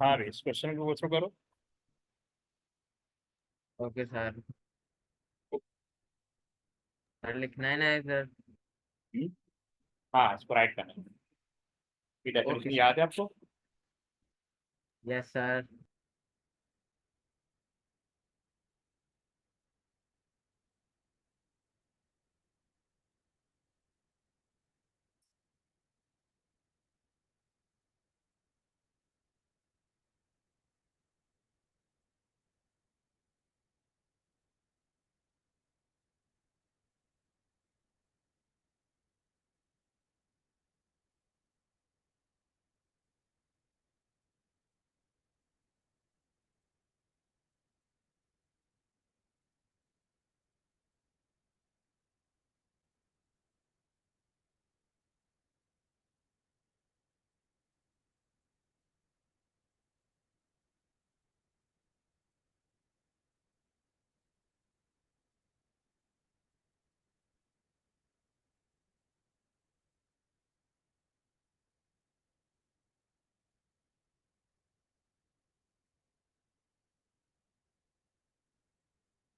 हाँ भाई, इस क्वेश्चन को गो थ्रू करो। Okay sir. सर लिखना है ना सर? हम्म, हाँ, इसको राइट करना है। ये ओके डेफिनेशन सर। याद है आपको? Yes sir.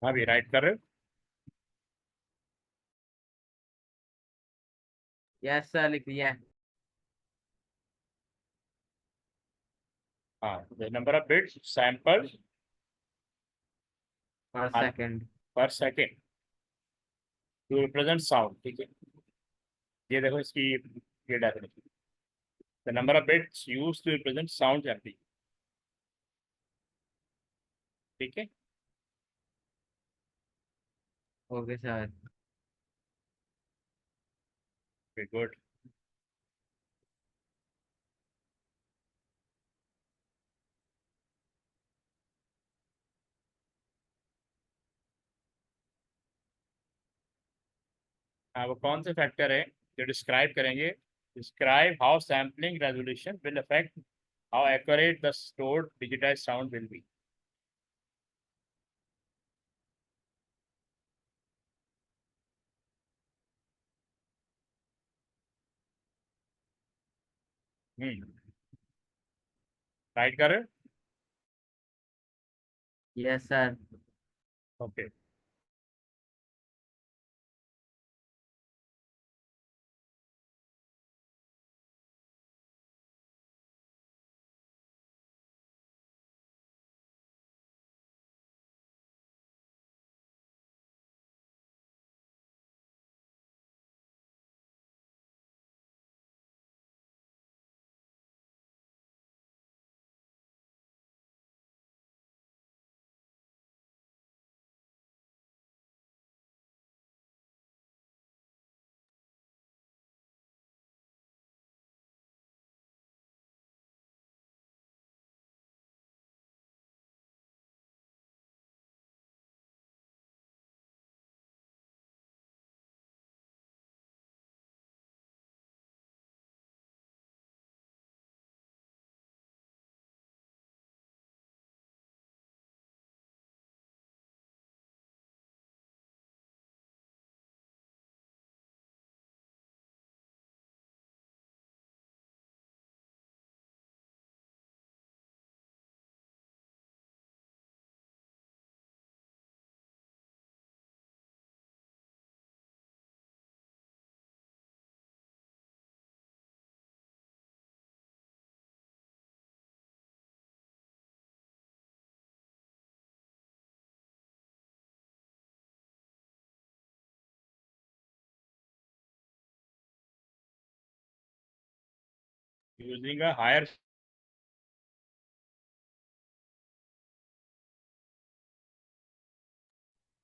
हाँ भाई, राइट कर रहे हो। यस सर, लिख लिया। हाँ, the number of bits sample per second. Per second to represent sound. ठीक है, ये देखो इसकी ये definition. The number of bits use to represent sound sampling. ठीक है। Okay sir. गुड। हाँ, वो कौन से फैक्टर है जो डिस्क्राइब करेंगे? Describe how sampling resolution will affect how accurate the stored digitise sound will be. Right कर रहे हो? Yes sir. Okay. Using a higher.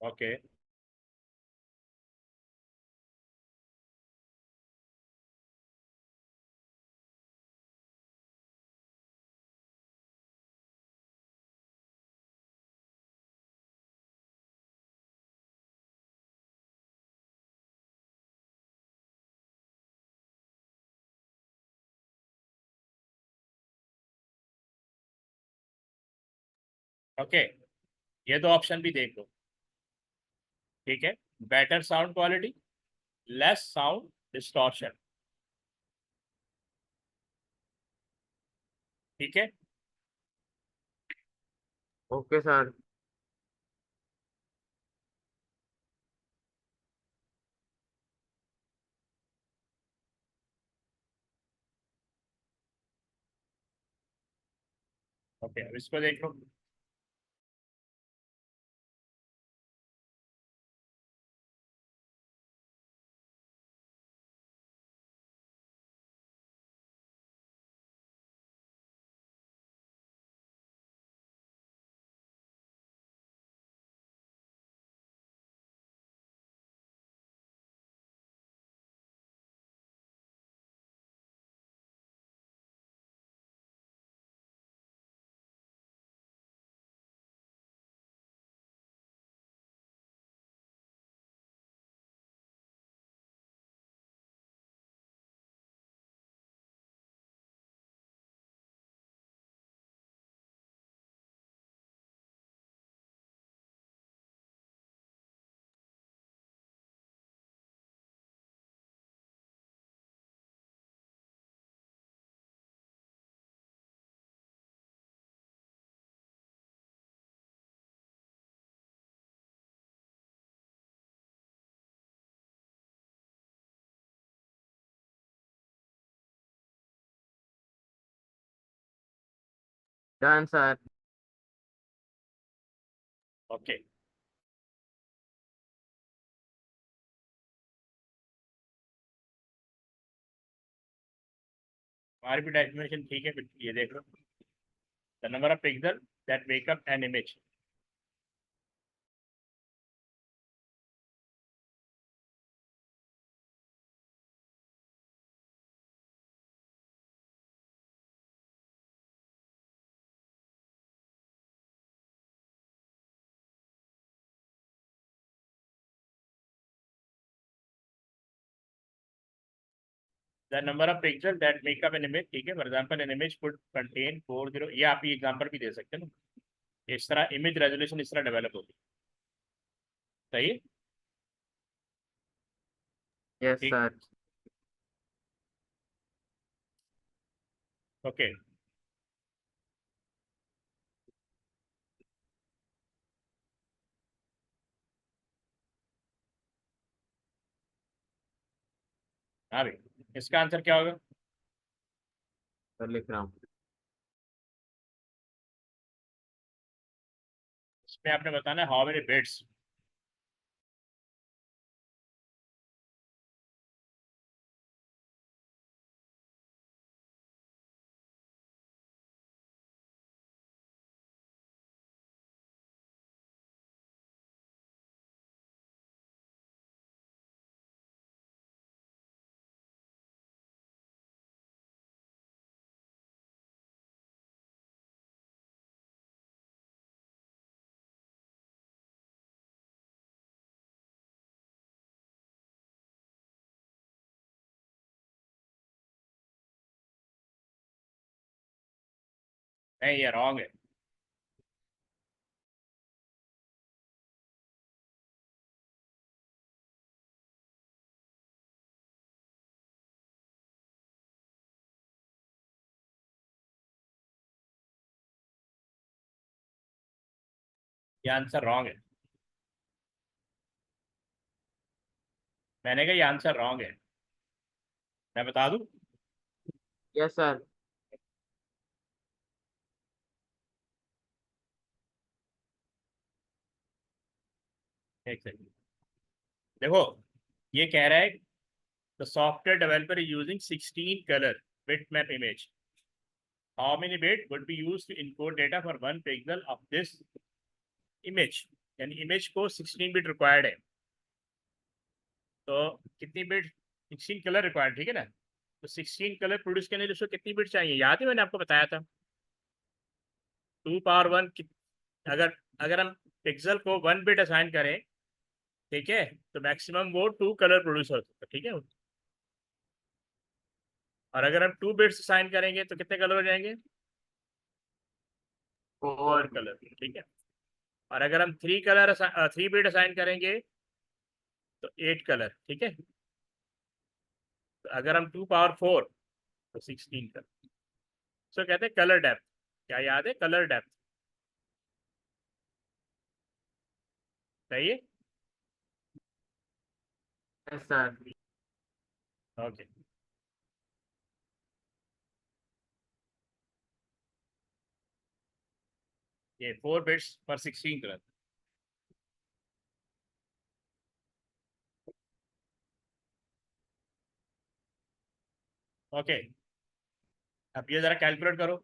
Okay. Okay, ये दो ऑप्शन भी देख लो। ठीक है। Better sound quality, less sound distortion. ठीक है। Okay sir. ओके, अब इसको देख लो। Done sir. ओके, हमारी भी डेफिनेशन ठीक है, फिर ये देख लो। The number of pixel that make up an image. The number of pixel that make up an image, ठीक है। For example an image could contain 40, ये आप एग्जांपल भी दे सकते हैं ना। इस तरह इमेज रेजोल्यूशन इस तरह डेवलप होती है, सही है। यस ठीक। सर। ओके, हाँ भाई, इसका आंसर क्या होगा? सर लिख रहा हूँ। इसमें आपने बताना है हाउ मेनी बिट्स। नहीं, ये रॉन्ग है। ये आंसर रॉन्ग है। मैंने कहा ये आंसर रॉन्ग है। मैं बता दूं? Yes sir. एक सेकंड, देखो। ये कह रहा है the software developer is using 16 colour bitmap image. How many bit would be used to encode data for 1 pixel of this image. यानी इमेज को 16 बिट रिक्वायर्ड है, तो कितनी बिट? 16 कलर रिक्वायर्ड, ठीक है ना। तो 16 कलर प्रोड्यूस करने के लिए उसको कितनी बिट चाहिए, याद है मैंने आपको बताया था। 2 पावर 1। अगर अगर हम पिक्सल को 1 बिट असाइन करें, ठीक है, तो मैक्सिमम वो 2 कलर प्रोड्यूस होते हैं, ठीक है। और अगर हम 2 बिट्स असाइन करेंगे तो कितने कलर हो जाएंगे? 4 फोर। कलर, ठीक है। और अगर हम 3 बिट असाइन करेंगे तो 8 कलर, ठीक है। तो अगर हम 2 पावर 4 तो 16 कलर। सो कहते हैं कलर डेप्थ। क्या याद है? Colour depth. सही है। Yes, sir. ओके, ये 4 बिट्स पर 16 कलर। ओके, अब ये जरा कैलकुलेट करो।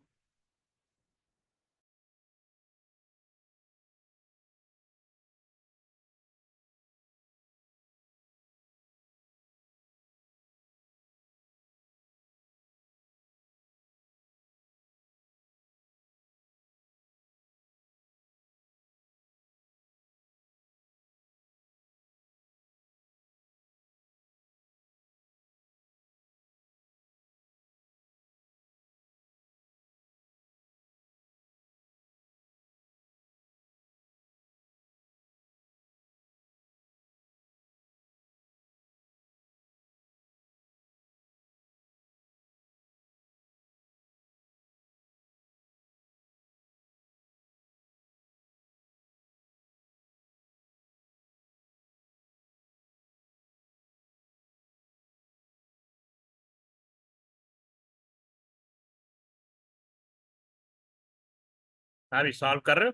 अभी सॉल्व कर रहे हो?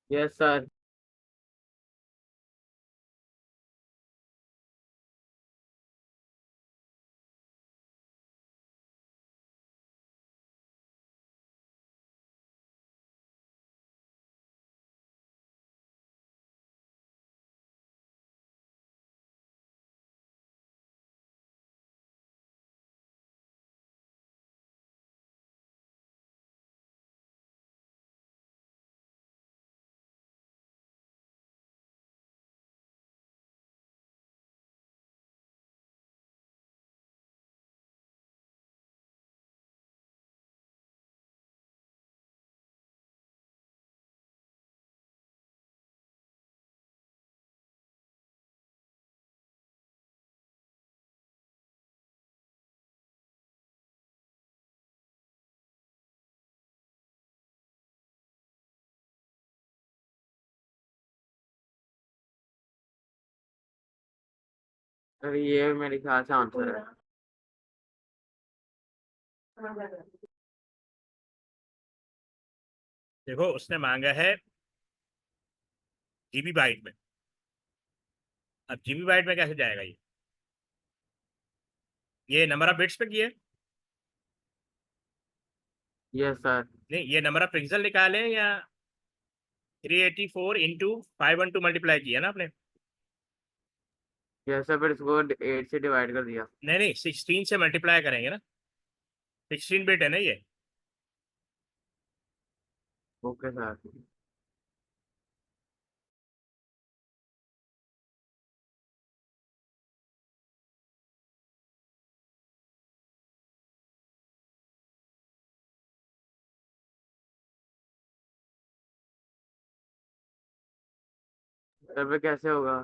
Yes, sir. सर ये मेरे ख्याल से आंसर है। देखो, उसने मांगा है जीबी बाइट में। अब जीबी बाइट में कैसे जाएगा ये नंबर ऑफ बिट्स पे किए। Yes, sir. नहीं, ये नंबर ऑफ पिक्सल निकाले या 384 इंटू 512 मल्टीप्लाई किया ना आपने? Yes, sir. फिर इसको 8 से डिवाइड कर दिया। नहीं नहीं, 16 से मल्टीप्लाई करेंगे ना, 16 बिट है ना ये। Okay sir. सर पे कैसे होगा?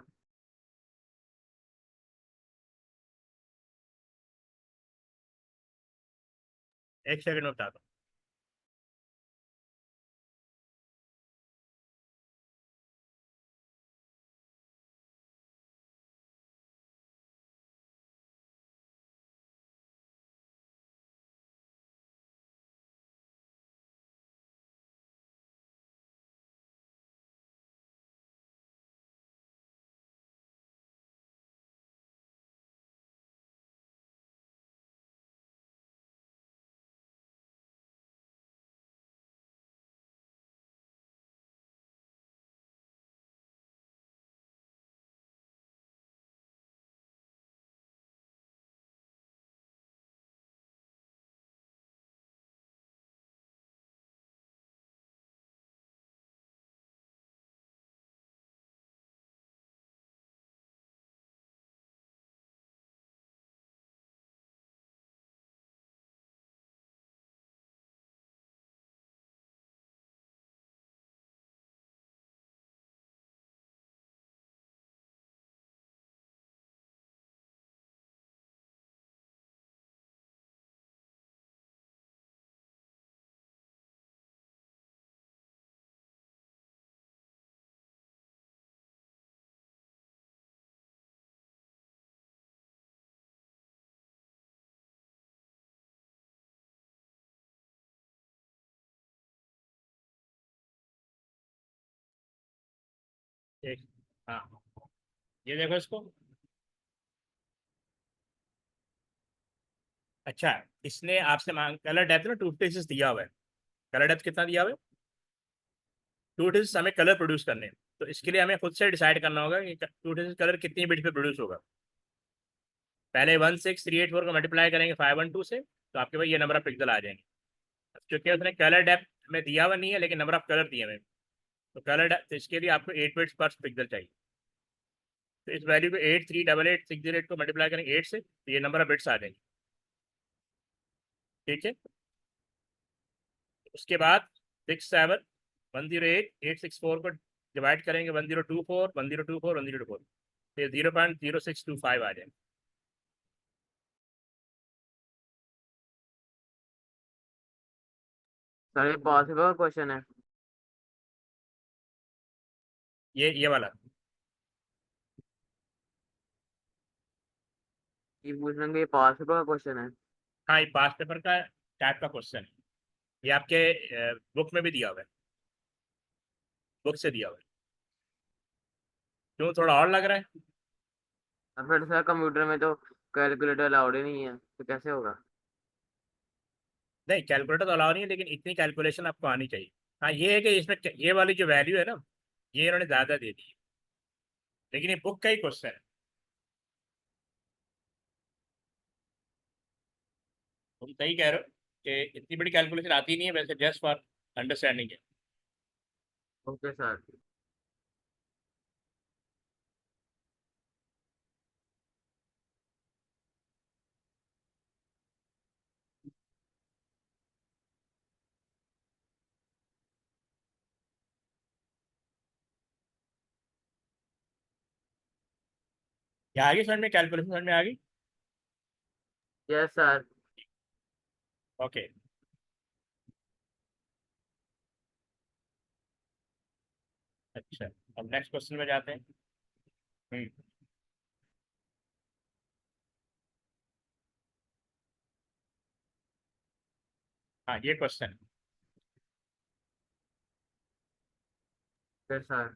एक सेकंड में बताता हूँ। एक, हाँ, ये देखो इसको। अच्छा, इसने आपसे मांग कलर डेप्थ ना 256 दिया हुआ है। कलर डेप्थ कितना दिया हुआ है? 256 हमें कलर प्रोड्यूस करने हैं। तो इसके लिए हमें खुद से डिसाइड करना होगा कि 256 कलर कितनी बिट पे प्रोड्यूस होगा। पहले 16384 को मल्टीप्लाई करेंगे 512 से, तो आपके पास ये नंबर ऑफ पिक्सल आ जाएंगे। क्योंकि उसने कलर डेप्थ में दिया हुआ नहीं है, लेकिन नंबर ऑफ कलर दिए हुए हैं। तो कलर डेप्थ इसके लिए आपको 8 बिट्स पर पिक्सल चाहिए। तो इस वैल्यू को 8388608 को मल्टीप्लाई करेंगे 8 से, तो ये नंबर ऑफ बिट्स आ जाएंगे। ठीक है। उसके बाद 67108 864 को डिवाइड करेंगे 1024 1024 1024, तो ये 0.0625 आ जाएंगे। सर ये पॉसिबल क्वेश्चन है? ये वाला। ये पूछ रहे हैं कि ये पॉसिबल क्वेश्चन है? हाँ, ये पास पेपर का टाइप का क्वेश्चन है। ये आपके बुक में भी दिया हुआ है, बुक से दिया हुआ है। क्यों, थोड़ा और लग रहा है? और फिर सर कंप्यूटर में तो कैलकुलेटर अलाउड ही नहीं है, तो कैसे होगा? नहीं, कैलकुलेटर तो अलाउ नहीं है, लेकिन इतनी कैलकुलेशन आपको आनी चाहिए। हाँ, ये है कि इसमें ये वाली जो वैल्यू है ना, ये इन्होंने ज़्यादा दे दी है, लेकिन ये बुक का ही क्वेश्चन है। तुम सही कह रहे हो कि इतनी बड़ी कैलकुलेशन आती नहीं है, वैसे जस्ट फॉर अंडरस्टैंडिंग है। Okay sir. ये आ गई समझ में, कैलकुलेशन समझ में आ गई? Yes sir. ओके। अच्छा, अब नेक्स्ट क्वेश्चन में जाते हैं। हम्म। हाँ, ये क्वेश्चन। Yes sir.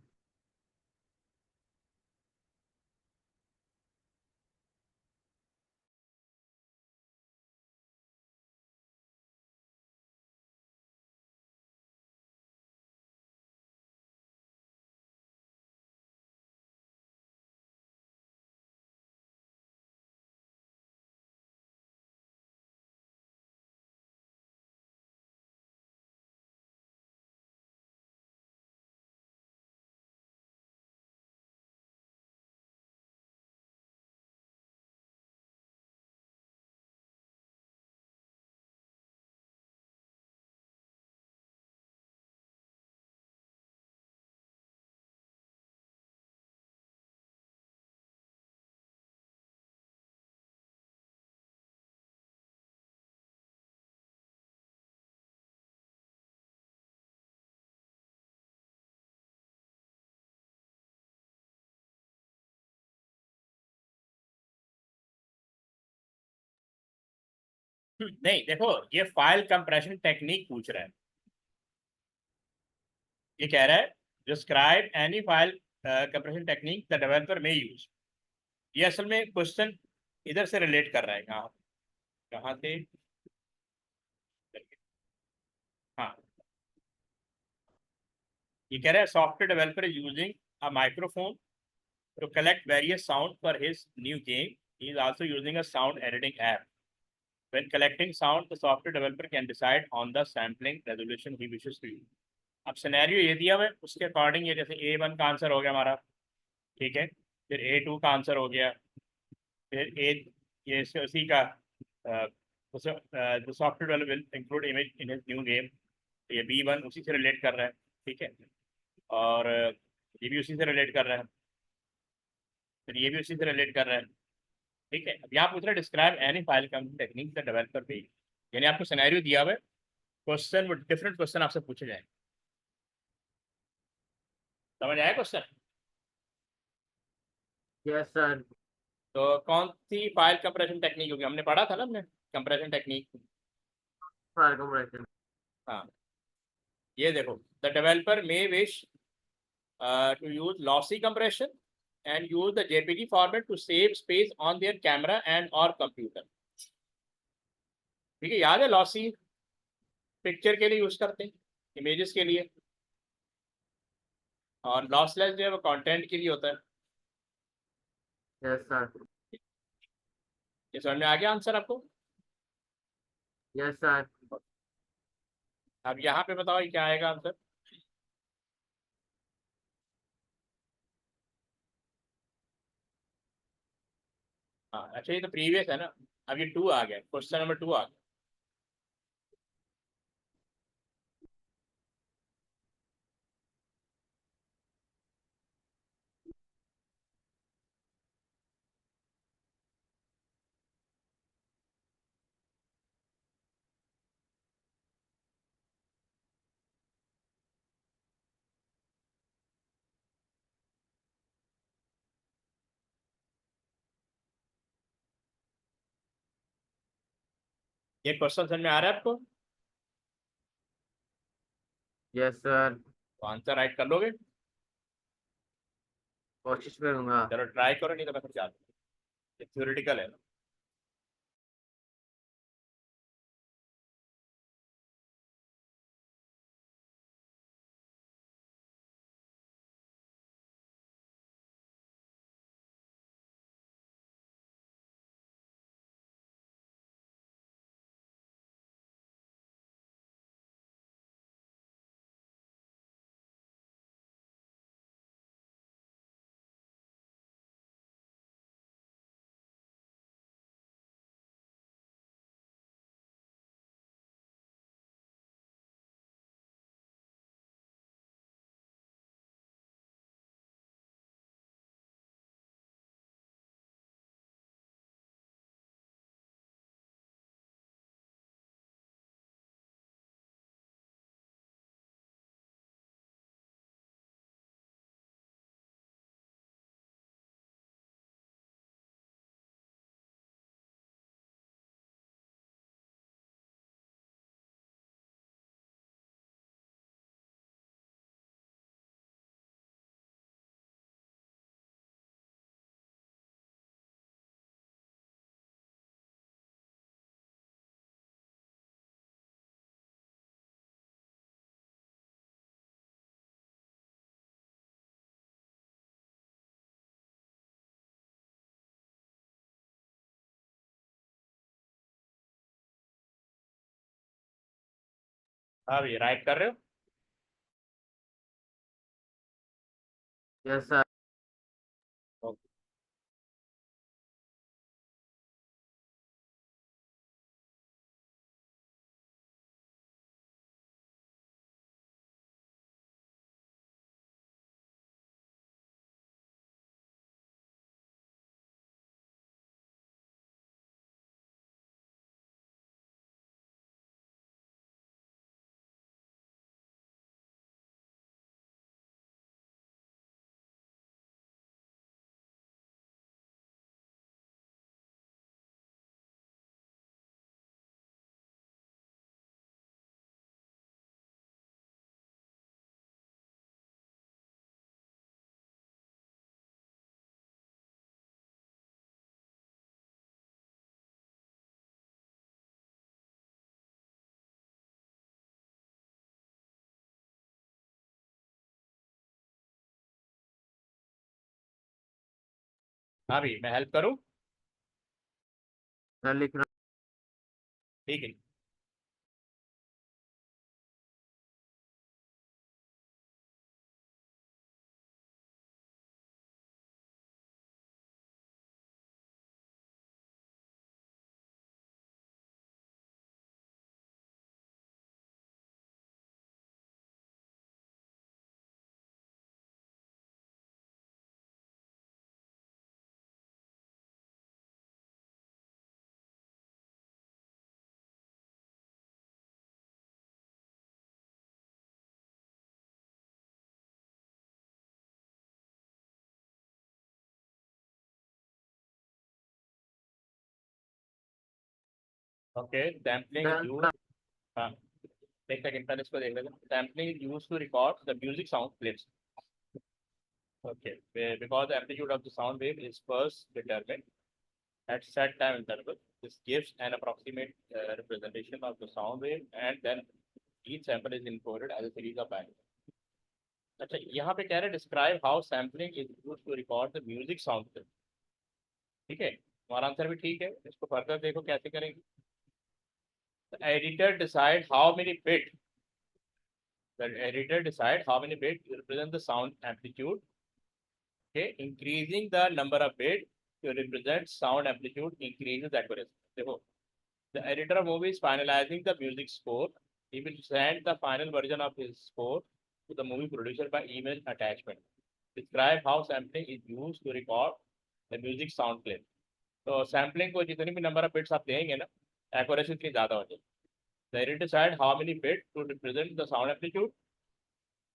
नहीं, देखो, ये फाइल कंप्रेशन टेक्निक पूछ रहा है। ये कह रहा है describe any file compression technique the developer में यूज। ये असल में क्वेश्चन इधर से रिलेट कर रहा है। कहाँ कहाँ से? हाँ, ये कह रहा है software developer is using a microphone to collect various sound for his new game. He is also using a sound editing app. When collecting sound, the software developer can decide on the sampling resolution he wishes to use. अब scenario ये दिया हुआ है, उसके according ये जैसे A1 का answer हो गया हमारा, ठीक है, फिर A2 का आंसर हो गया, फिर ए ये उसी का the software developer will include image in his new game. ये B1 उसी से रिलेट कर रहा है, ठीक है, और ये भी उसी से रिलेट कर रहा है, फिर ये भी उसी से रिलेट कर रहा है। ठीक है, अब यहाँ पूछ रहा है describe any file compression technique the developer पे। यानी आपको सिनेरियो दिया हुआ है, क्वेश्चन, वो डिफरेंट क्वेश्चन आपसे पूछे जाएंगे। समझ आया क्वेश्चन? Yes sir. तो कौन सी फाइल कंप्रेशन टेक्निक होगी, हमने पढ़ा था ना हमने, कंप्रेशन टेक्निक। File compression. हाँ, ये देखो, the developer may wish to use lossy compression and use the JPG format to save space on their camera and or computer. ठीक है, याद है लॉसी पिक्चर के लिए यूज करते हैं, इमेजेस के लिए, और लॉसलेस जो है वो कंटेंट के लिए होता है. Yes sir. ये समझ में आ गया आंसर आपको? Yes sir. अब यहाँ पे बताओ ये क्या आएगा आंसर? हाँ अच्छा, ये तो प्रीवियस है ना, अब ये 2 आ गया, क्वेश्चन नंबर 2 आ गया. ये क्वेश्चन समझ में आ रहा है आपको? Yes sir. तो आंसर राइट कर लोगे? कोशिश करूंगा. चलो ट्राई करो, नहीं तो मैं फिर जाता हूँ, ये थ्योरेटिकल है ना. हाँ भैया, राइट कर रहे हो? Yes sir. Okay. हाँ भैया, मैं हेल्प करूँ? सर लिख रहा. ठीक है. Okay, sampling Done. यूज. हाँ, एक सेकंड पहले इसको देख लेते हैं. Sampling use to record the music sound clips. Okay, because the amplitude of the sound wave is first determined at set time interval. This gives an approximate representation of the sound wave, and then each sample is encoded as a series of values. अच्छा, यहाँ पे कह रहे describe how sampling is used to record the music sound. ठीक है, हमारा answer भी ठीक है, इसको फर्दर देखो कैसे करेंगे। The editor decide how many bit. The editor decide how many bit represent the sound amplitude. Okay, increasing the number of bit to represent sound amplitude increases accuracy. देखो, the editor of movie is finalizing the music score. He will send the final version of his score to the movie producer by email attachment. Describe how sampling is used to record the music sound clip. तो sampling को जितनी भी number of bits आप देंगे ना, accuracy उतनी ज़्यादा हो जाएगी। The editor decide how many bits to represent the sound amplitude.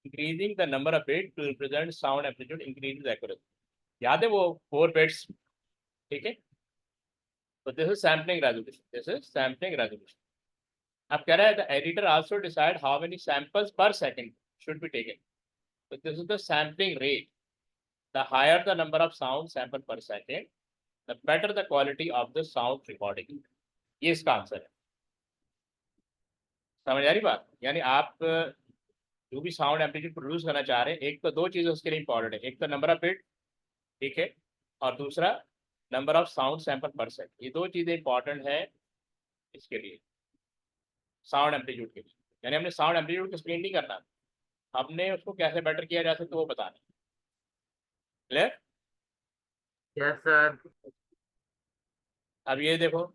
Increasing the number of bits to represent sound amplitude increases accuracy. याद है वो 4 bits? ठीक है, तो this is sampling resolution. This is sampling resolution. अब कह रहा है the editor also decide how many samples per second should be taken. So this is the sampling rate. The higher the number of sound sample per second, the better the quality of the sound recording. ये इसका answer है। समझ आ रही बात? यानी आप जो भी साउंड एम्पलीट्यूड प्रोड्यूस करना चाह रहे हैं, एक तो दो चीज़ें उसके लिए इंपॉर्टेंट है, एक तो नंबर ऑफ बिट, ठीक है, और दूसरा number of sound sample per second. ये दो चीज़ें इंपॉर्टेंट है इसके लिए, साउंड एम्पलीट्यूड के लिए। यानी हमने साउंड एम्पलीट्यूड को एक्सप्लेन नहीं करना, हमने उसको कैसे बेटर किया जा सकता है वो बताना। क्लियर? Yes sir. अब ये देखो,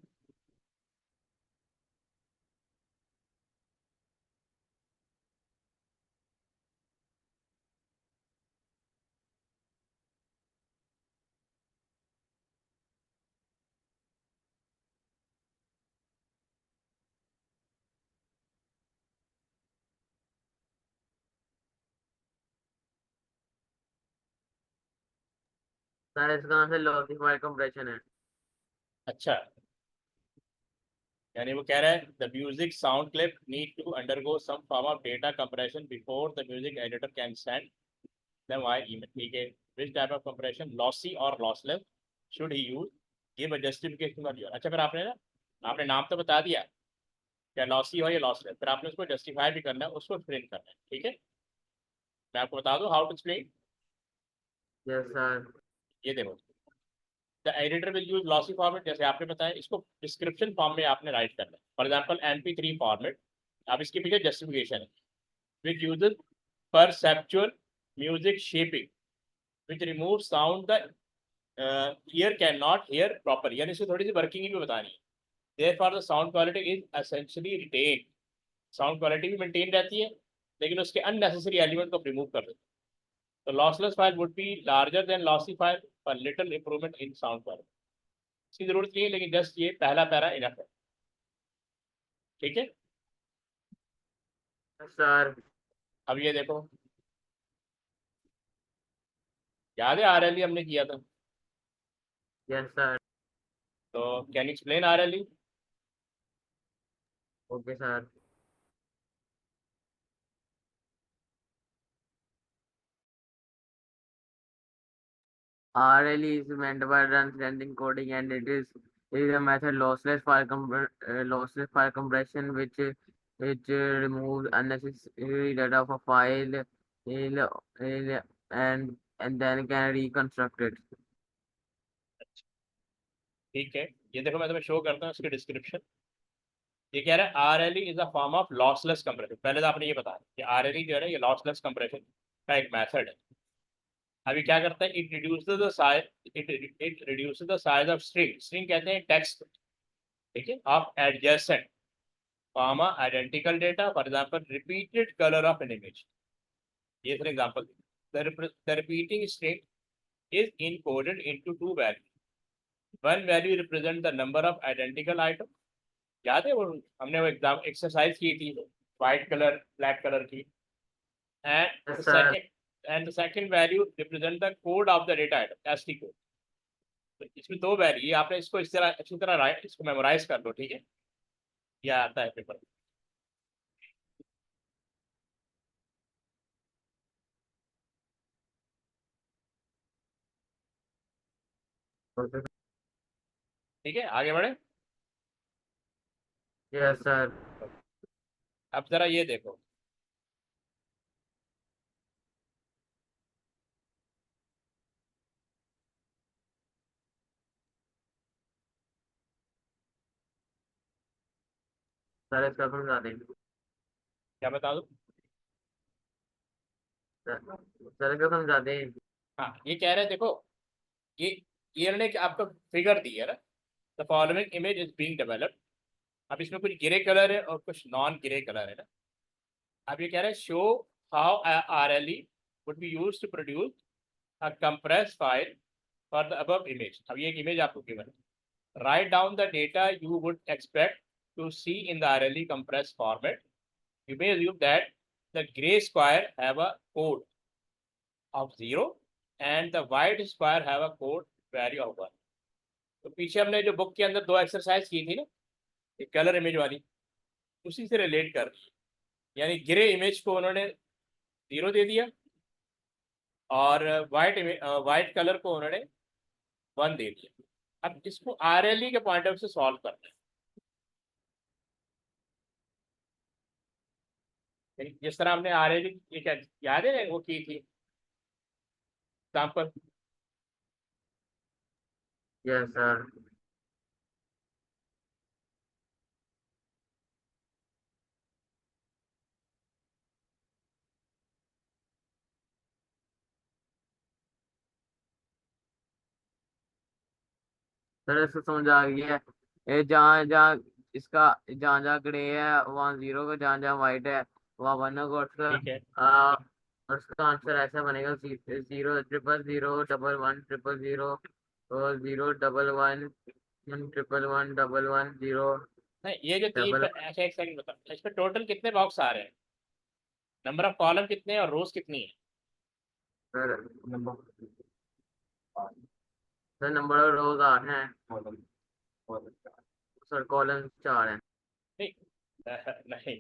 सर इसका आंसर लॉसिफाई कंप्रेशन है। अच्छा, यानी वो कह रहा है the music sound clip need to undergo some form of data compression before the music editor can send them via email. ठीक है, which type of compression, lossy और lossless, should he use, give a justification for your. अच्छा, फिर आपने ना, आपने नाम तो बता दिया क्या लॉसी हो या लॉसलेस, फिर आपने उसको जस्टिफाई भी करना है, उसको एक्सप्लेन करना है। ठीक है, मैं आपको बता दूं how to explain. Yes sir. ये देखो, the editor will use lossy format, जैसे आपने बताया, इसको डिस्क्रिप्शन फॉर्म में आपने राइट करना है। फॉर एग्जाम्पल MP3 फॉर्मेट, अब इसके पीछे जस्टिफिकेशन है, which uses perceptual music shaping which remove sound the ear can not hear proper. यानी इसको थोड़ी सी वर्किंग भी बतानी है। Therefore the sound quality is essentially retained, sound quality भी मेंटेन रहती है, लेकिन उसके अननेसेसरी एलिमेंट को रिमूव कर देते हैं। तो lossless file would be larger than lossy file for little improvement in sound quality. इसकी जरूरत नहीं है, लेकिन जस्ट ये पहला पैरा इनफ है। ठीक है, सर अब ये देखो, याद है RLE हमने किया था, यस सर। तो can explain RLE? Okay sir. RLE is meant by run-length encoding, and it is a method lossless file compression which removes unnecessary data of a file and then can reconstruct it. ठीक है, ये देखो मैं तुम्हें show करता हूँ इसकी description. ये कह रहा है RLE is a form of lossless compression. पहले तो आपने ये बताया कि RLE जो है ना, ये लॉसलेस कंप्रेशन का एक मेथड है। अभी क्या करता है, it reduces the size, it reduces the size of string, string कहते हैं टेक्स्ट, ठीक है, of adjacent comma identical data, for example repeated color of an image. ये for example, the repeating string is encoded into two values. One value represent the number of identical items. याद है वो हमने वो exam exercise की थी white colour black colour की, and Yes, the sir. second value represent the code of the data item, ASCII code. तो इसमें दो वैल्यू, ये आपने इसको इस तरह अच्छी तरह राइट, इसको मेमोराइज कर लो। ठीक है, ये आता है पेपर। ठीक है, आगे बढ़े। Yes sir. अब जरा ये देखो, सर इसका समझा देंगे। क्या बता दूं। सर इसका समझा दें। हाँ, ये कह रहे हैं देखो, ये ये इन्होंने आपको फिगर दी है ना, the following image is being developed. अब इसमें कुछ ग्रे कलर है और कुछ नॉन ग्रे कलर है ना। अब ये कह रहे हैं show how R L E would be use to produce a compress file for the above image. अब ये एक इमेज आपको गिवन है, write down the data you would expect to see in the RLE compressed format. You may assume that the gray square have a code of 0 and the white square have a code value of 1. तो पीछे हमने जो book के अंदर दो exercise की थी ना, एक कलर इमेज वाली, उसी से रिलेट कर, यानी ग्रे इमेज को उन्होंने 0 दे दिया और वाइट कलर को उन्होंने 1 दे दिया। अब इसको आरएलई के पॉइंट ऑफ व्यू से सॉल्व करना है। जिस तरह हमने आरएलई याद है वो की थी एग्जाम्पल। Yes sir. सर इसको समझ आ गया है। ये जहाँ जहाँ इसका जहाँ जहाँ ग्रे है वहाँ जीरो का, जहाँ जहाँ व्हाइट है वहाँ वन होगा। और उसका ठीक है, और उसका आंसर ऐसा बनेगा, zero triple zero double one triple zero और zero double one triple one double one zero नहीं ये जो तीन डबल। अच्छा एक सेकंड बता, इसमें टोटल कितने बॉक्स आ रहे हैं, नंबर ऑफ कॉलम कितने हैं और रोज कितनी है। सर सर नंबर ऑफ रोज 8 हैं। सर कॉलम 4 हैं। नहीं नहीं,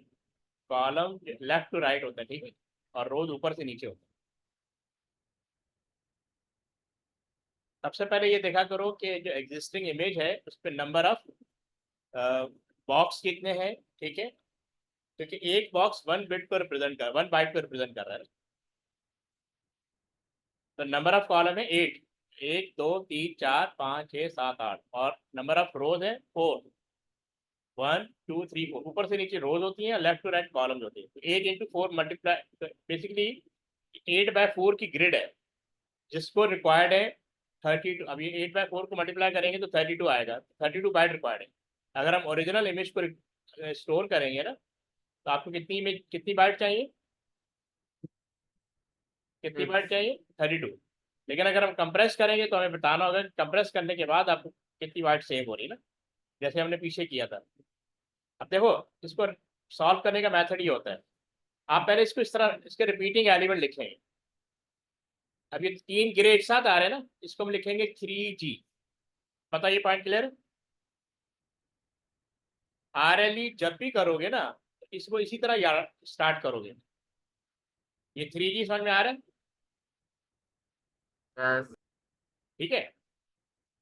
कॉलम लेफ्ट टू राइट होता है, ठीक है, और रोज ऊपर से नीचे होता है। सबसे पहले ये देखा करो कि जो एग्जिस्टिंग इमेज है उस पर नंबर ऑफ बॉक्स कितने हैं, ठीक है, क्योंकि एक बॉक्स 1 बिट को रिप्रेजेंट कर 1 बाइट को रिप्रेजेंट कर रहा है। तो नंबर ऑफ कॉलम है 8, 1 2 3 4 5 6 7 8, और नंबर ऑफ रोज है 4, 1 2 3 4, ऊपर से नीचे रोज होती हैं, लेफ्ट टू राइट कॉलम्स होती है। तो 8 × 4 मल्टीप्लाई, बेसिकली 8/4 की ग्रिड है जिसको रिक्वायर्ड है 32। अब ये 8/4 को मल्टीप्लाई करेंगे तो 32 आएगा, 32 बाइट रिक्वायर्ड है। अगर हम ओरिजिनल इमेज को स्टोर करेंगे ना, तो आपको कितनी इमेज कितनी बाइट चाहिए, कितनी बाइट चाहिए 32। लेकिन अगर हम कंप्रेस करेंगे तो हमें बताना होगा कि कंप्रेस करने के बाद आपको कितनी बाइट सेव हो रही है ना, जैसे हमने पीछे किया था। अब देखो, इसको सॉल्व करने का मेथड ये होता है, आप पहले इसको इस तरह इसके रिपीटिंग एलिमेंट लिखेंगे। अब ये 3 ग्रे एक साथ आ रहे हैं ना, इसको हम लिखेंगे 3G। पता ये पॉइंट क्लियर है। RLE जब भी करोगे ना तो इसको इसी तरह स्टार्ट करोगे। ये 3G समझ में आ रहा है, यस। ठीक है।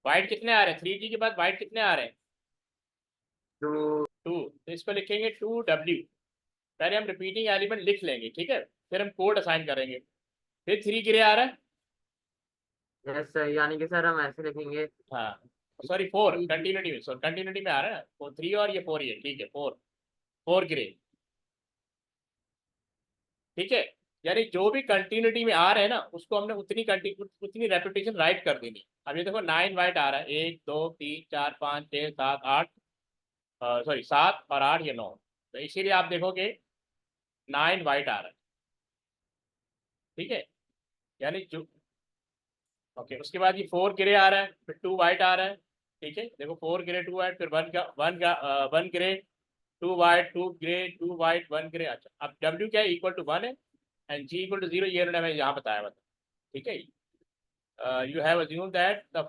वाइट कितने आ रहे हैं, 3G के बाद वाइट कितने आ रहे हैं, टू। 2, तो इसको लिखेंगे 2W। पहले हम रिपीटिंग एलिमेंट लिख लेंगे, ठीक है, फिर हम कोड असाइन करेंगे। फिर 3 ग्रे आ रहा है, यस सर, यानी कि सर हम ऐसे लिखेंगे। हाँ सॉरी 4 कंटिन्यूटी में, सॉरी कंटिन्यूटी में आ रहा है ना, वो 3 और ये 4 ही है, ठीक है, 4 ग्रे, ठीक है। यानी जो भी कंटिन्यूटी में आ रहे हैं ना उसको हमने उतनी रेपिटेशन राइट कर देनी। अब ये देखो 9 वाइट आ रहा है, 1 2 3 4 5 6 7 8, सॉरी 7 और 8 ये 9, तो इसीलिए आप देखोगे 9 वाइट आ रहा है, ठीक है। यानी जो ओके, उसके बाद ये 4 ग्रे आ रहा है, फिर 2 वाइट आ रहा है, ठीक है, देखो 4 ग्रे 2 वाइट, फिर 1 grey 2 white 2 grey 2 white 1 grey. अच्छा, अब W क्या है, इक्वल टू 1 है एंड G इक्वल टू 0, ये उन्होंने हमें यहाँ बताया, मतलब ठीक है। You have assumed that the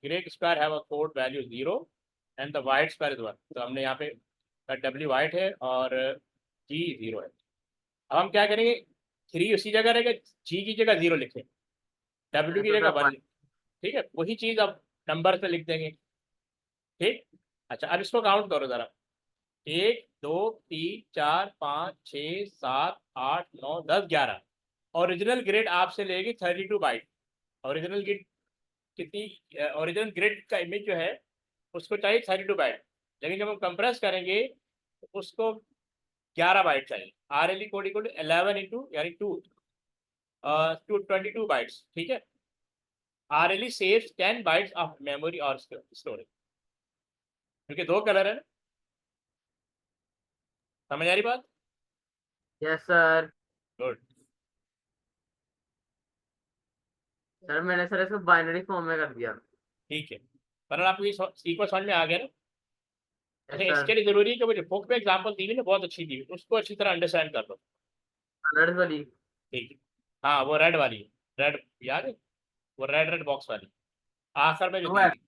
gray square have a code value 0 and the white square is 1। तो हमने यहाँ पे W वाइट है और G 0 है। अब हम क्या करेंगे, 3 उसी जगह रहेगा, G की जगह 0 लिखें, W की तो जगह सर 1, ठीक है। वही चीज़ अब नंबर पे लिख देंगे, ठीक। अच्छा अब इसको काउंट करो जरा, 1 2 3 4 5 6 7 8 9 10 11। ओरिजिनल ग्रिड आपसे लेगी 32 बाइट। ओरिजिनल ग्रिड कितनी, ओरिजिनल ग्रिड का इमेज जो है उसको चाहिए 32 बाइट, लेकिन जब हम कंप्रेस करेंगे तो उसको 11 बाइट चाहिए। R L E code equal to 11 into यानी 22 बाइट्स, ठीक है। R L E saves 10 bytes of memory और स्टोरेज, क्योंकि 2 कलर है ना। समझ आ रही बात? Yes sir. गुड। सर मैंने सर इसको बाइनरी फॉर्म में कर दिया। ठीक है, पर आपको ये सीक्वेंस समझ में आ गया ना। यस अच्छा सर। इसके लिए जरूरी है कि वो जो बुक में एग्जाम्पल दी हुई ना बहुत अच्छी दी हुई, उसको अच्छी तरह अंडरस्टैंड कर लो। कलर्स वाली। ठीक है, हाँ वो रेड वाली है, रेड याद है, वो रेड रेड बॉक्स वाली आखिर में जो वो दी है। हुई।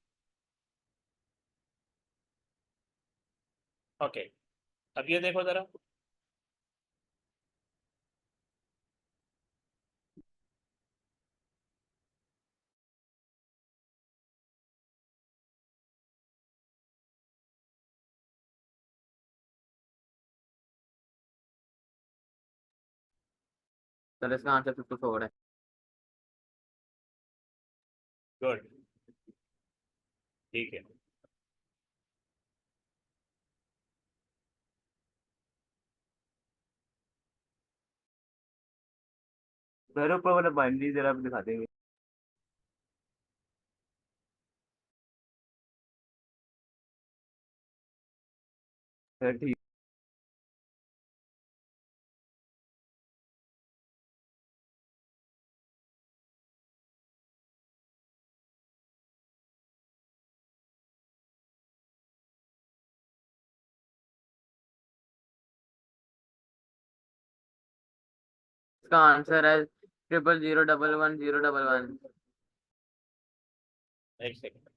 ओके, अब ये देखो जरा, सर इसका आंसर तो कुछ और है। गुड, ठीक है। मेरे ऊपर वाला बाइनरी जरा आप दिखा देंगे। सर ठीक। इसका आंसर है 00011011। एक सेकंड,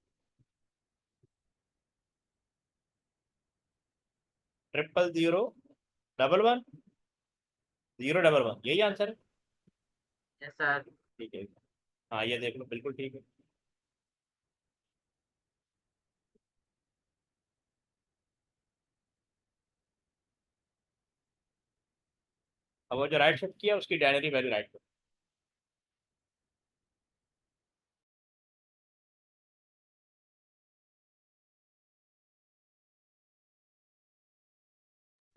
000111 यही आंसर है। Yes sir. ठीक है, हाँ ये देख लो, बिल्कुल ठीक है। अब वो जो राइट शिफ्ट किया उसकी डायनेरी वैल्यू राइट करो।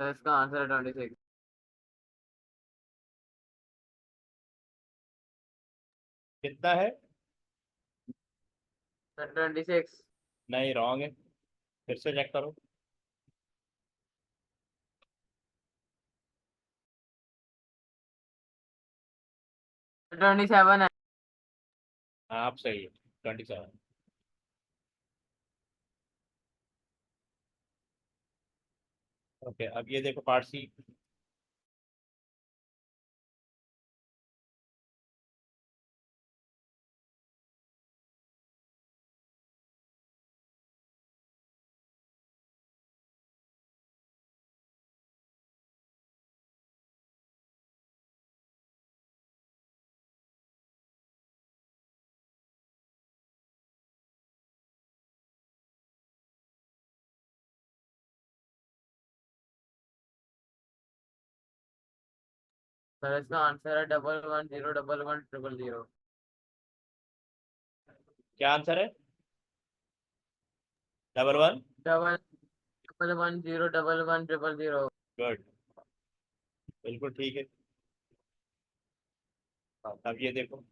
सर इसका आंसर है 26। कितना है? सर 26। नहीं रॉन्ग है, फिर से चेक करो। सर 27 है। हाँ आप सही है, 27। ओके अब ये देखो पार्ट सी। सर इसका आंसर है 11101100। क्या आंसर है? 11। डबल 11101100। गुड, बिल्कुल ठीक है। हाँ, अब ये देखो,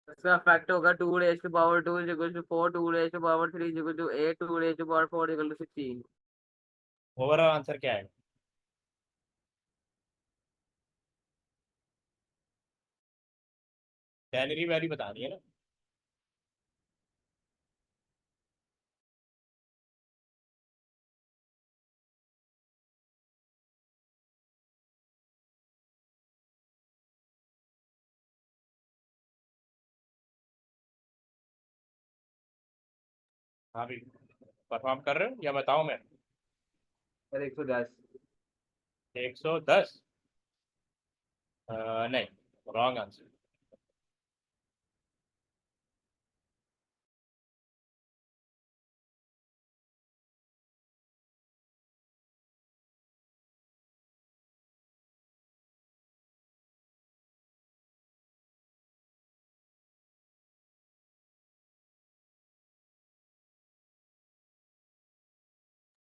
इसका फैक्ट होगा 2 raise to power 2 equal to 4 2 raise to power 3 equal to 8 2 raise to power 4 equal to 16। Overall answer क्या है? सैलरी वैल्यू बतानी है ना। हाँ भी परफॉर्म कर रहे हो या बताऊं मैं? सर 110। 110? नहीं, रॉन्ग आंसर।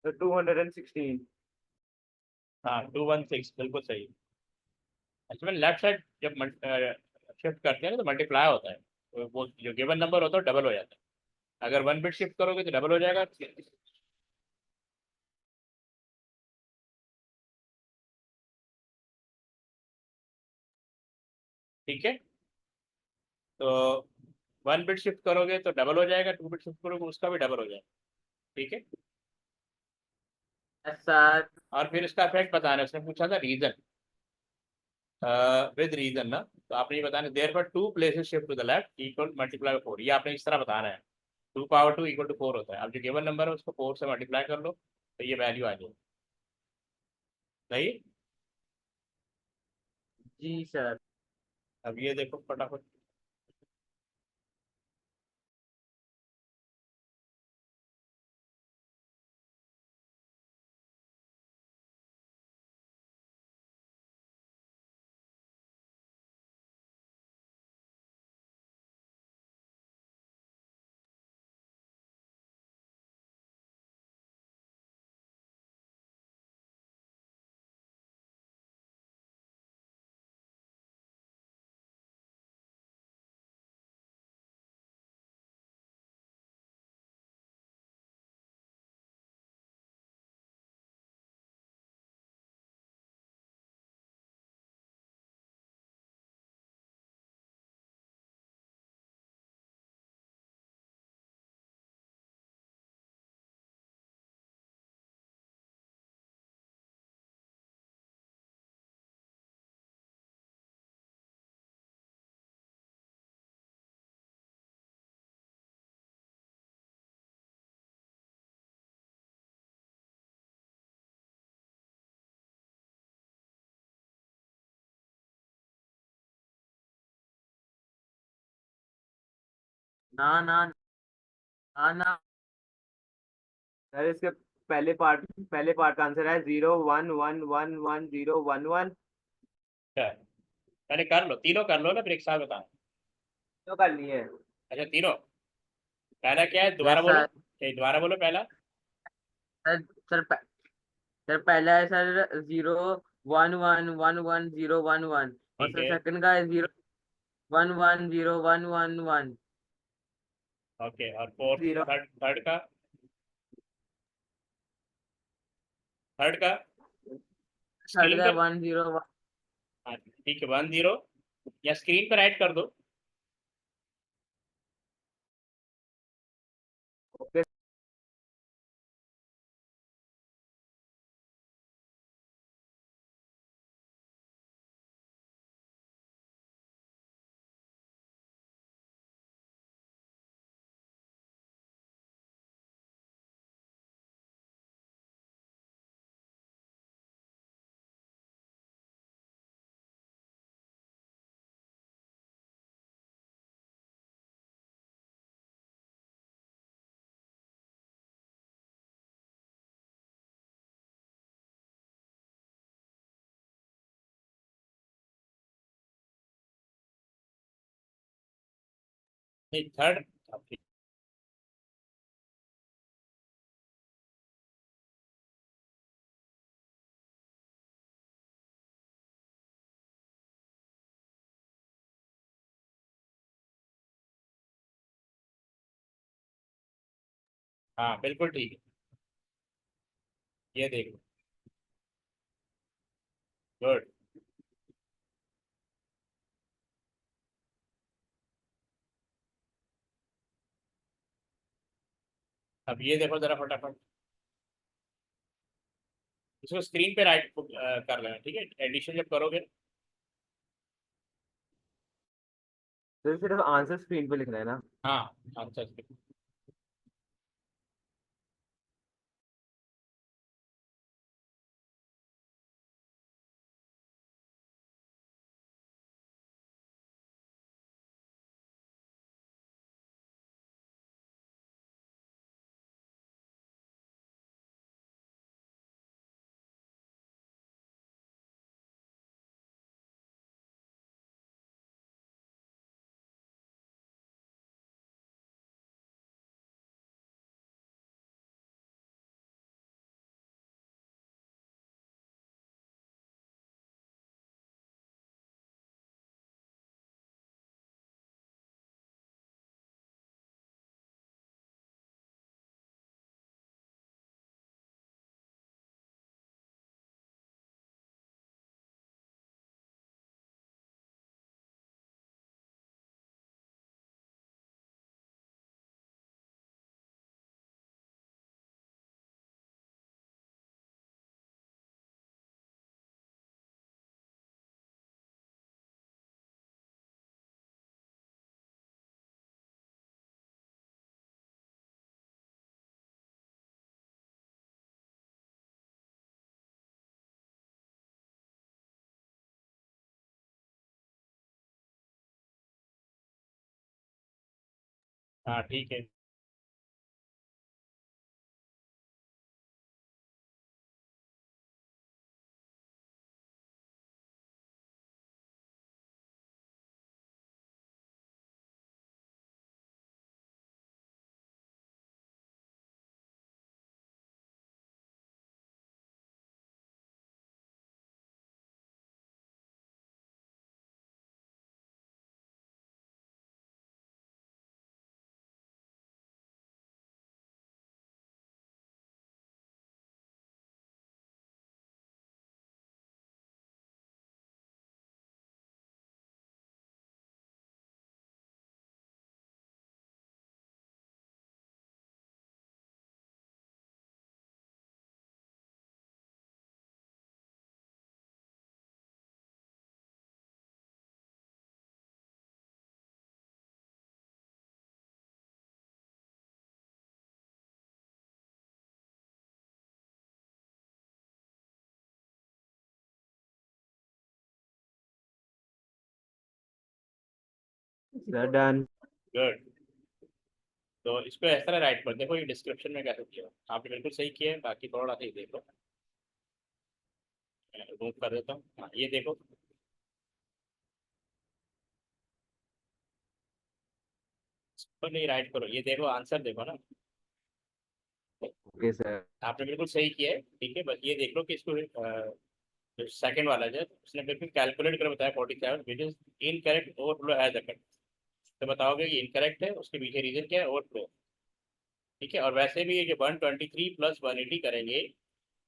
सर 216। हाँ 216 बिल्कुल सही। एक्चुअली लेफ्ट साइड जब शिफ्ट करते हैं ना तो मल्टीप्लाई होता है, तो वो जो गिवन नंबर होता है डबल हो जाता है। अगर वन बिट शिफ्ट करोगे तो डबल हो जाएगा। ठीक है, तो वन बिट शिफ्ट करोगे तो डबल हो जाएगा, टू बिट शिफ्ट करोगे उसका भी डबल हो जाएगा। ठीक है, यस सर। और फिर इसका इफेक्ट बताना है। उसने पूछा था रीजन, विद रीजन ना, तो आपने ये बताना therefore two places shift to the left equal multiply 4, ये आपने इस तरह बताना है। 2 पावर 2 इक्वल टू 4 होता है। अब जो गिवन नंबर है उसको 4 से मल्टीप्लाई कर लो तो ये वैल्यू आ जाएगी। सही। जी सर। अब ये देखो फटाफट। ना ना ना ना। सर इसके पहले पार्ट का आंसर है 0 1 1 1 1 0 1 1। अच्छा, पहले कर लो, तीनों कर लो ना, फिर एक साथ बताना। तो करनी है। अच्छा तीनों। पहला क्या है दोबारा यस बोलो। सर। दोबारा बोलो पहला। सर सर सर पहला है सर 0 1 1 1 1 0 1 1। और ठीक सर है। सेकंड का है 0 1 1 0 1 1 1। ओके, और फोर्थ, जीरो। थर्ड का, थर्ड का थर्ड स्क्रीन का पर। 1 0 1। हाँ ठीक है, 1 0, या स्क्रीन पर ऐड कर दो। ओके। नहीं थर्ड। हाँ बिल्कुल ठीक है, ये देखो। गुड। अब ये देखो जरा फटाफट, इसको स्क्रीन पे राइट कर लेना, ठीक है, एडिशन जब करोगे। तो सिर्फ आंसर स्क्रीन पे लिखना है ना? हाँ, आंसर। हाँ ठीक है। डन। गुड। तो इसको इस तरह राइट कर देखो, ये डिस्क्रिप्शन में कैसे किया आपने, बिल्कुल सही किया है, बाकी थोड़ा सा ही देख लो। मैं रिमूव कर देता हूँ, हाँ ये देखो। इसको नहीं राइट करो, ये देखो आंसर देखो ना। Okay sir. आपने बिल्कुल सही किया है, ठीक है, बस ये देख लो कि इसको जो सेकंड वाला है उसने बिल्कुल कैलकुलेट कर बताया 47, which is incorrect, overflow has occurred. तो बताओगे कि इनकरेक्ट है, उसके पीछे रीजन क्या है, ओवरफ्लो। ठीक है, और वैसे भी ये जो 123 प्लस 180 करेंगे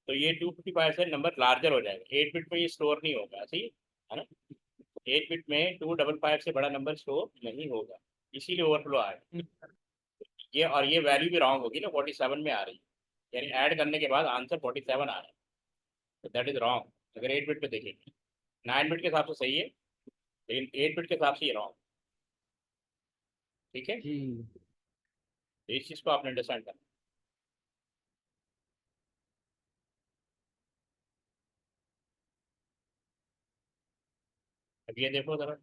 तो ये 255 से नंबर लार्जर हो जाएगा, 8 बिट में ये स्टोर नहीं होगा, सही है ना। 8 बिट में 255 से बड़ा नंबर स्टोर नहीं होगा, इसीलिए ओवरफ्लो आएगा। ये और ये वैल्यू भी रॉन्ग होगी ना, 47 में आ रही है, यानी ऐड करने के बाद आंसर 47 आ रहा है, तो दैट इज रॉन्ग। अगर 8 बिट पे देखेंगे, 9 बिट के हिसाब से सही है, लेकिन 8 बिट के हिसाब से ये रॉन्ग। ठीक है, जी। तो इस चीज़ को आपने अंडरस्टैंड करना। अब ये देखो जरा,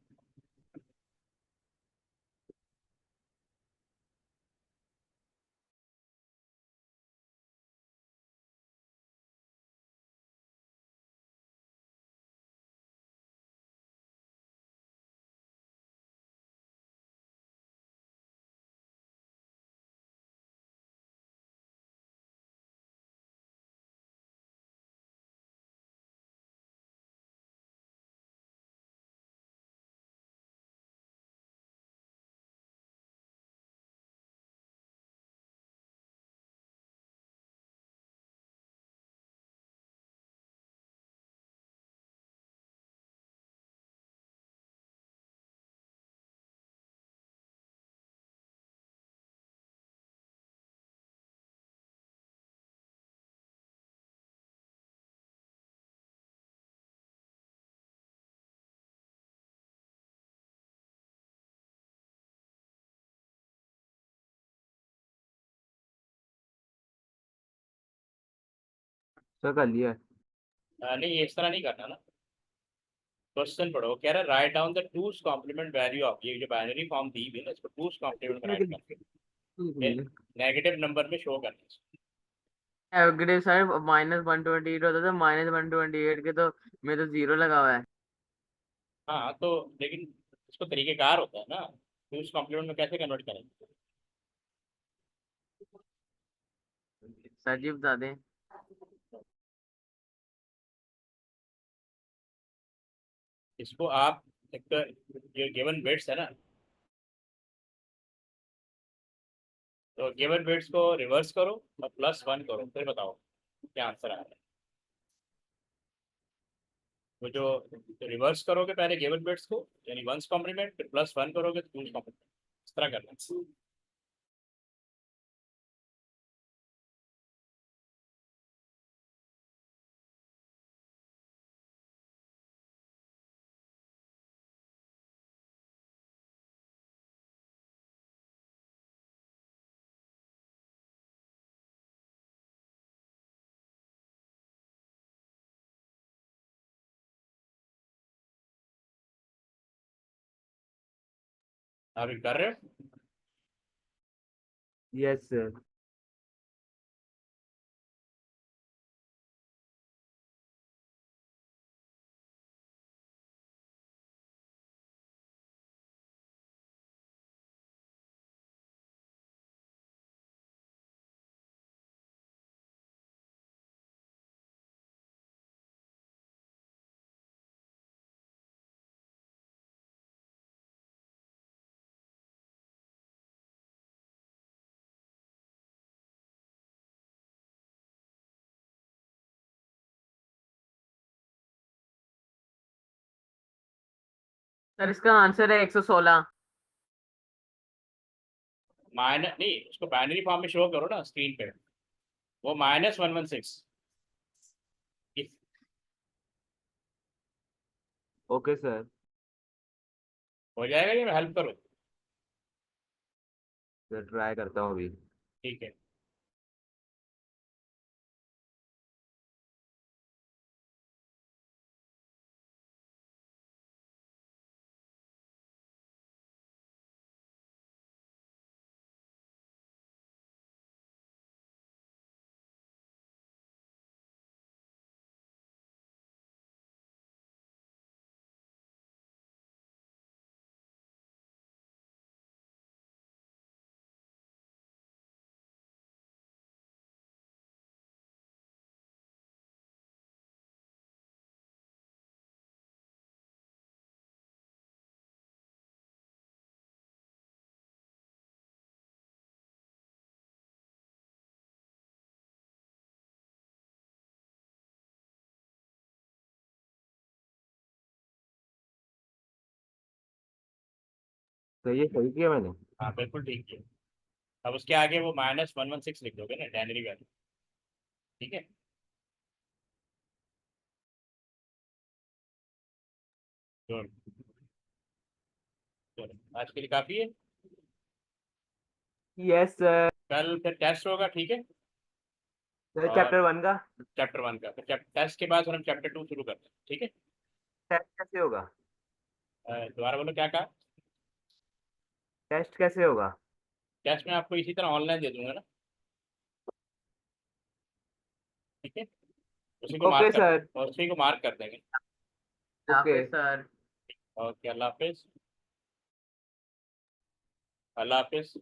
सर कर लिया है। नहीं इस तरह नहीं करना ना। क्वेश्चन पढ़ो, कह रहा है write down the two's complement value of, ये जो बाइनरी फॉर्म दी हुई है ना इसको टूस कॉम्प्लीमेंट में राइट करके नेगेटिव नंबर में शो करना है। नेगेटिव सर -128 होता था, -128 के तो में तो 0 लगा हुआ है। हाँ तो लेकिन इसको तरीकेकार होता है ना, टूस कॉम्प्लीमेंट में कैसे कन्वर्ट करेंगे। सर जी बता दें। इसको आप एक तो ये गिवन बिट्स है ना, तो गिवन बिट्स को रिवर्स करो और +1 करो, फिर बताओ क्या आंसर आ रहा है। वो जो रिवर्स करोगे पहले गिवन बिट्स को यानी वंस कॉम्प्लीमेंट, फिर +1 करोगे तो टूस कॉम्प्लीमेंट, इस तरह करना है। आप ये कर रहे हो। Yes sir. सर इसका आंसर है 116। माइनस नहीं, उसको बाइनरी फॉर्म में शो करो ना स्क्रीन पे, वो -116। Okay sir. हो जाएगा ये, मैं हेल्प करूँ। सर ट्राई करता हूँ अभी। ठीक है। तो ये सही किया मैंने। हाँ बिल्कुल ठीक है। अब उसके आगे वो -116 लिख दोगे ना बाइनरी वैल्यू। ठीक है। गुड। चलो आज के लिए काफी है। Yes sir. कल फिर टेस्ट होगा, ठीक है। सर और चैप्टर 1 का चैप्टर 1 का फिर टेस्ट के बाद फिर हम चैप्टर 2 शुरू करते हैं, ठीक है। टेस्ट कैसे होगा? दोबारा बोलो क्या कहा। टेस्ट कैसे होगा? टेस्ट में आपको इसी तरह ऑनलाइन दे दूंगा ना, ठीक है। उसी को ओके मार्क सर। कर, उसी को मार्क कर देंगे। Okay sir. ओके, अल्लाह हाफिज। अल्लाह हाफिज।